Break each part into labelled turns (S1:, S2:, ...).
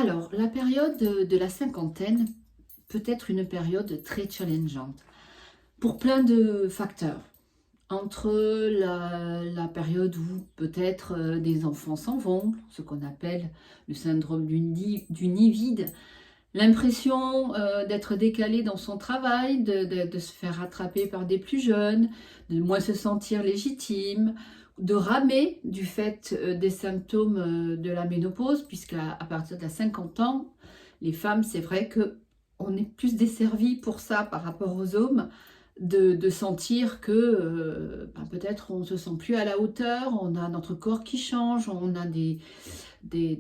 S1: Alors, la période de la cinquantaine peut être une période très challengeante pour plein de facteurs. Entre la période où peut-être des enfants s'en vont, ce qu'on appelle le syndrome du nid vide, l'impression d'être décalé dans son travail, de se faire rattraper par des plus jeunes, de moins se sentir légitime, de ramer du fait des symptômes de la ménopause, puisqu'à partir de 50 ans, les femmes, c'est vrai que on est plus desservies pour ça par rapport aux hommes, de sentir que peut-être on ne se sent plus à la hauteur, on a notre corps qui change, on a des, des,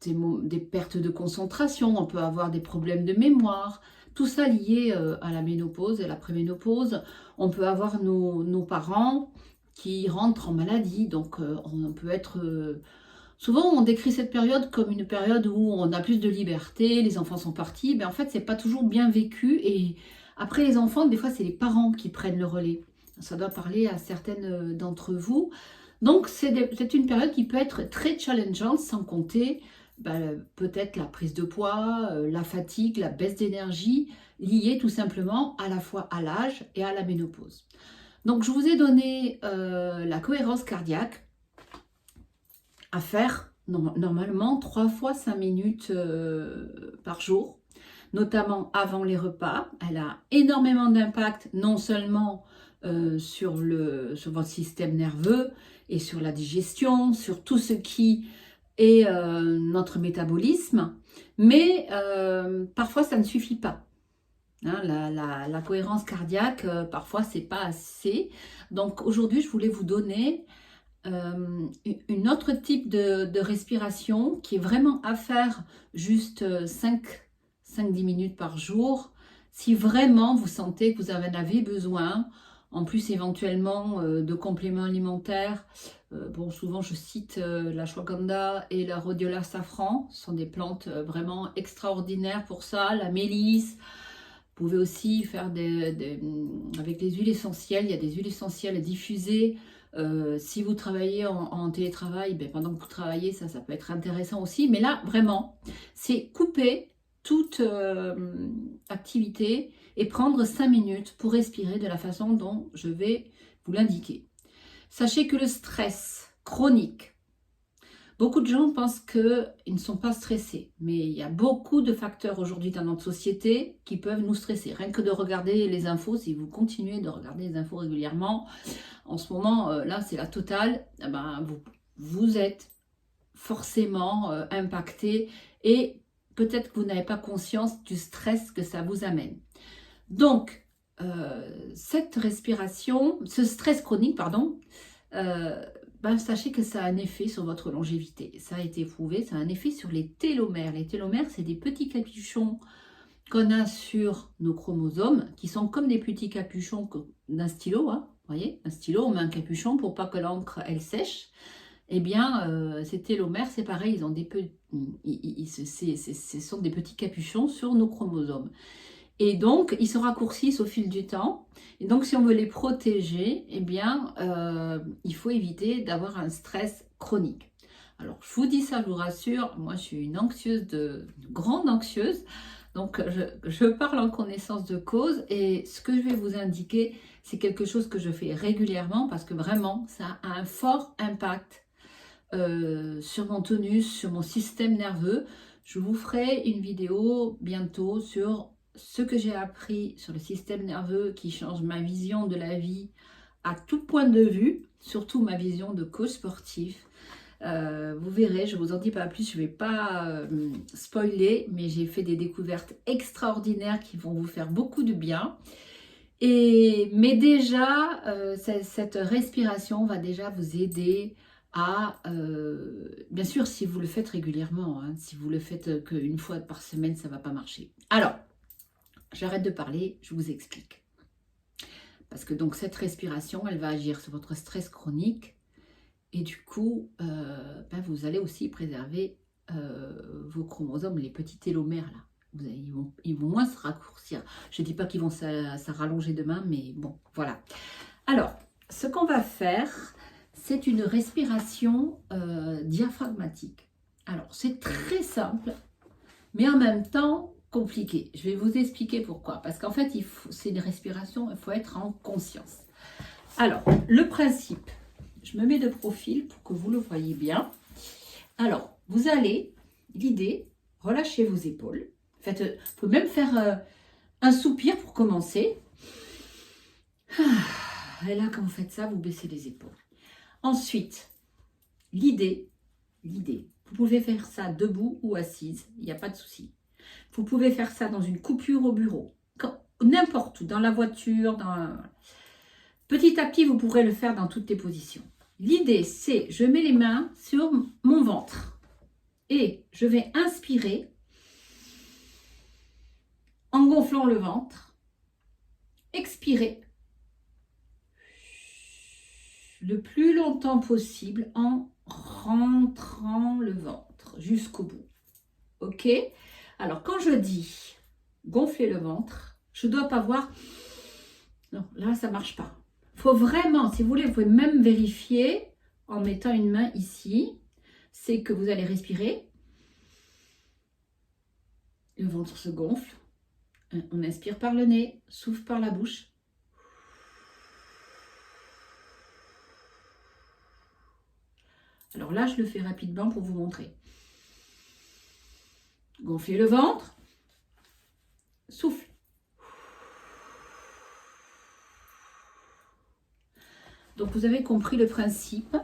S1: des pertes de concentration, on peut avoir des problèmes de mémoire, tout ça lié à la ménopause et la préménopause. On peut avoir nos parents qui rentrent en maladie, donc on peut être... Souvent, on décrit cette période comme une période où on a plus de liberté, les enfants sont partis, mais en fait, c'est pas toujours bien vécu. Et après les enfants, des fois, c'est les parents qui prennent le relais. Ça doit parler à certaines d'entre vous. Donc, c'est une période qui peut être très challengeante, sans compter peut-être la prise de poids, la fatigue, la baisse d'énergie, liée tout simplement à la fois à l'âge et à la ménopause. Donc, je vous ai donné la cohérence cardiaque à faire normalement 3 fois 5 minutes par jour, notamment avant les repas. Elle a énormément d'impact, non seulement sur votre système nerveux et sur la digestion, sur tout ce qui est notre métabolisme, mais parfois ça ne suffit pas. Hein, la cohérence cardiaque, parfois c'est pas assez. Donc aujourd'hui, je voulais vous donner une autre type de respiration qui est vraiment à faire juste 5-10 minutes par jour. Si vraiment vous sentez que vous en avez besoin, en plus éventuellement de compléments alimentaires, bon, souvent je cite l'ashwagandha et la rhodiola safran, ce sont des plantes vraiment extraordinaires pour ça, la mélisse. Vous pouvez aussi faire avec les huiles essentielles, il y a des huiles essentielles diffusées. Si vous travaillez en télétravail, pendant que vous travaillez, ça peut être intéressant aussi. Mais là, vraiment, c'est couper toute activité et prendre 5 minutes pour respirer de la façon dont je vais vous l'indiquer. Sachez que le stress chronique, beaucoup de gens pensent qu'ils ne sont pas stressés, mais il y a beaucoup de facteurs aujourd'hui dans notre société qui peuvent nous stresser. Rien que de regarder les infos, si vous continuez de regarder les infos régulièrement, en ce moment, là, c'est la totale, vous êtes forcément impacté et peut-être que vous n'avez pas conscience du stress que ça vous amène. Donc, cette respiration, ce stress chronique, pardon, sachez que ça a un effet sur votre longévité. Ça a été prouvé, ça a un effet sur les télomères. Les télomères, c'est des petits capuchons qu'on a sur nos chromosomes, qui sont comme des petits capuchons d'un stylo. Hein, vous voyez, un stylo, on met un capuchon pour pas que l'encre, elle sèche. Eh bien, ces télomères, c'est pareil, ils ont ce sont des petits capuchons sur nos chromosomes. Et donc, ils se raccourcissent au fil du temps. Et donc, si on veut les protéger, eh bien, il faut éviter d'avoir un stress chronique. Alors, je vous dis ça, je vous rassure, moi, je suis une anxieuse, grande anxieuse. Donc, je parle en connaissance de cause. Et ce que je vais vous indiquer, c'est quelque chose que je fais régulièrement parce que vraiment, ça a un fort impact sur mon tonus, sur mon système nerveux. Je vous ferai une vidéo bientôt sur ce que j'ai appris sur le système nerveux qui change ma vision de la vie à tout point de vue, surtout ma vision de coach sportif. Vous verrez, je ne vous en dis pas plus, je ne vais pas spoiler, mais j'ai fait des découvertes extraordinaires qui vont vous faire beaucoup de bien. Mais déjà, cette respiration va déjà vous aider à, bien sûr, si vous le faites régulièrement, hein, si vous le faites qu'une fois par semaine, ça ne va pas marcher. Alors, j'arrête de parler, je vous explique. Parce que donc cette respiration, elle va agir sur votre stress chronique et du coup, vous allez aussi préserver vos chromosomes, les petits télomères là. Ils vont moins se raccourcir. Je ne dis pas qu'ils vont se rallonger demain, mais bon, voilà. Alors, ce qu'on va faire, c'est une respiration diaphragmatique. Alors, c'est très simple, mais en même temps compliqué. Je vais vous expliquer pourquoi. Parce qu'en fait, c'est une respiration, il faut être en conscience. Alors, le principe, je me mets de profil pour que vous le voyez bien. Alors, vous allez, l'idée, relâchez vos épaules. Vous pouvez même faire un soupir pour commencer. Et là, quand vous faites ça, vous baissez les épaules. Ensuite, l'idée, vous pouvez faire ça debout ou assise, il n'y a pas de souci. Vous pouvez faire ça dans une coupure au bureau, n'importe où, dans la voiture, Petit à petit, vous pourrez le faire dans toutes les positions. L'idée, c'est, je mets les mains sur mon ventre et je vais inspirer en gonflant le ventre, expirer le plus longtemps possible en rentrant le ventre jusqu'au bout. Ok? Alors, quand je dis gonfler le ventre, je ne dois pas voir... Non, là, ça ne marche pas. Il faut vraiment, si vous voulez, vous pouvez même vérifier en mettant une main ici. C'est que vous allez respirer. Le ventre se gonfle. On inspire par le nez, souffle par la bouche. Alors là, je le fais rapidement pour vous montrer. Gonflez le ventre. Souffle. Donc, vous avez compris le principe.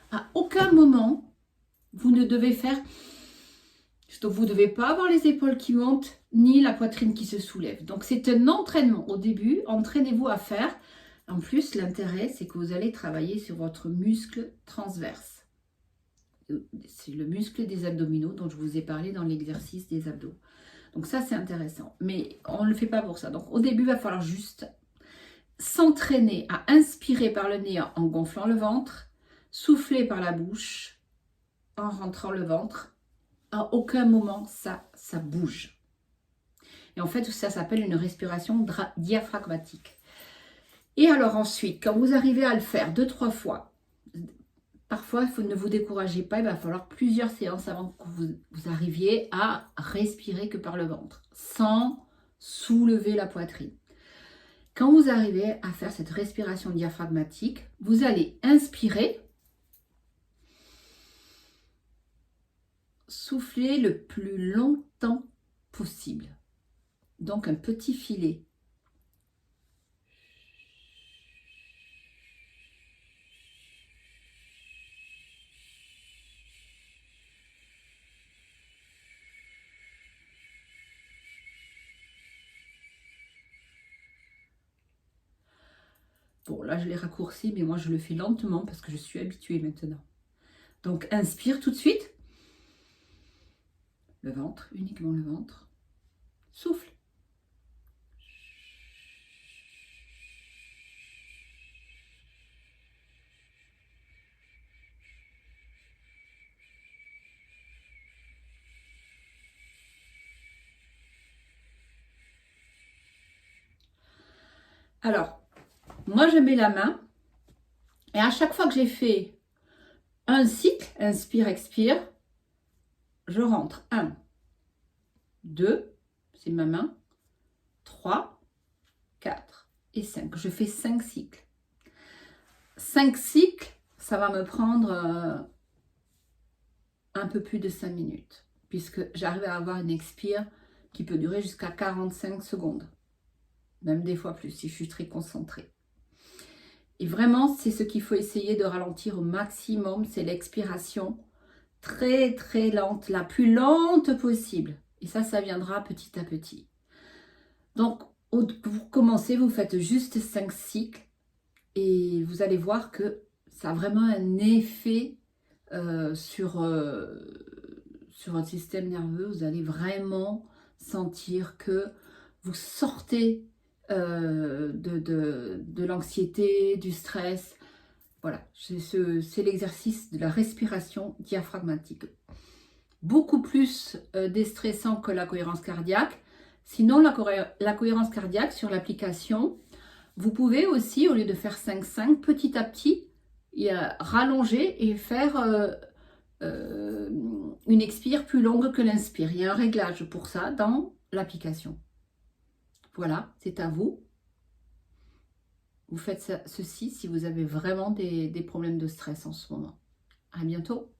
S1: À aucun moment, vous ne devez faire... Donc, vous ne devez pas avoir les épaules qui montent, ni la poitrine qui se soulève. Donc, c'est un entraînement. Au début, entraînez-vous à faire. En plus, l'intérêt, c'est que vous allez travailler sur votre muscle transverse. C'est le muscle des abdominaux dont je vous ai parlé dans l'exercice des abdos. Donc, ça, c'est intéressant. Mais on ne le fait pas pour ça. Donc, au début, il va falloir juste s'entraîner à inspirer par le nez en gonflant le ventre, souffler par la bouche en rentrant le ventre. À aucun moment, ça bouge. Et en fait, ça s'appelle une respiration diaphragmatique. Et alors ensuite, quand vous arrivez à le faire 2-3 fois, parfois, ne vous découragez pas, il va falloir plusieurs séances avant que vous arriviez à respirer que par le ventre, sans soulever la poitrine. Quand vous arrivez à faire cette respiration diaphragmatique, vous allez inspirer, souffler le plus longtemps possible. Donc un petit filet. Bon, là je l'ai raccourci, mais moi je le fais lentement parce que je suis habituée maintenant. Donc inspire tout de suite. Le ventre, uniquement le ventre. Souffle. Alors, moi je mets la main et à chaque fois que j'ai fait un cycle, inspire, expire, je rentre 1, 2, c'est ma main, 3, 4 et 5. Je fais 5 cycles. 5 cycles, ça va me prendre un peu plus de 5 minutes, puisque j'arrive à avoir une expire qui peut durer jusqu'à 45 secondes, même des fois plus si je suis très concentrée. Et vraiment, c'est ce qu'il faut essayer de ralentir au maximum, c'est l'expiration très très lente, la plus lente possible. Et ça viendra petit à petit. Donc, vous commencez, vous faites juste 5 cycles et vous allez voir que ça a vraiment un effet sur votre système nerveux. Vous allez vraiment sentir que vous sortez de l'anxiété, du stress. Voilà, c'est l'exercice de la respiration diaphragmatique. Beaucoup plus déstressant que la cohérence cardiaque. Sinon, la cohérence cardiaque sur l'application, vous pouvez aussi, au lieu de faire 5-5, petit à petit, rallonger et faire une une expire plus longue que l'inspire. Il y a un réglage pour ça dans l'application. Voilà, c'est à vous. Vous faites ceci si vous avez vraiment des problèmes de stress en ce moment. À bientôt.